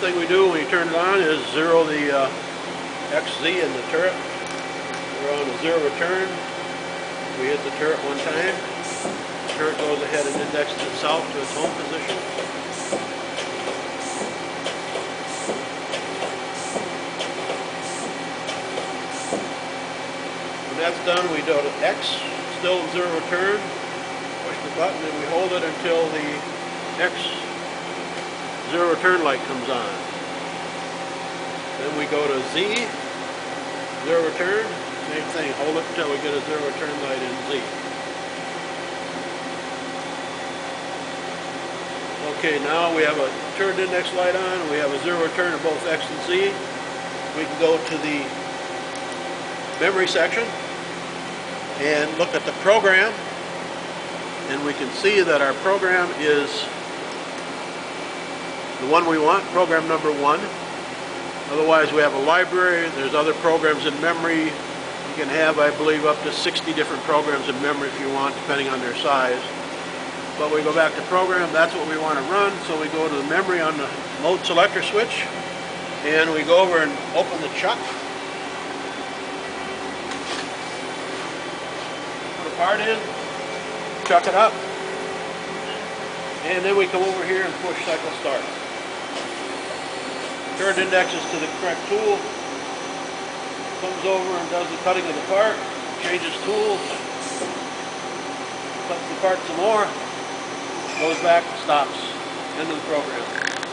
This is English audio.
thing we do when you turn it on is zero the XZ in the turret. We're on the zero return. We hit the turret one time. The turret goes ahead and indexes itself to its home position. When that's done, we go to X, still zero return. Push the button and we hold it until the X zero return light comes on. Then we go to Z, zero return, same thing, hold it until we get a zero return light in Z. Okay, now we have a turret index light on, we have a zero return in both X and Z. We can go to the memory section and look at the program, and we can see that our program is the one we want, program number 1. Otherwise, we have a library. There's other programs in memory. You can have, I believe, up to 60 different programs in memory if you want, depending on their size. But we go back to program, that's what we want to run, so we go to the memory on the mode selector switch, and we go over and open the chuck. Put a part in, chuck it up, and then we come over here and push cycle start. Turret indexes to the correct tool, comes over and does the cutting of the part, changes tools, cuts the part some more, goes back, stops, end of the program.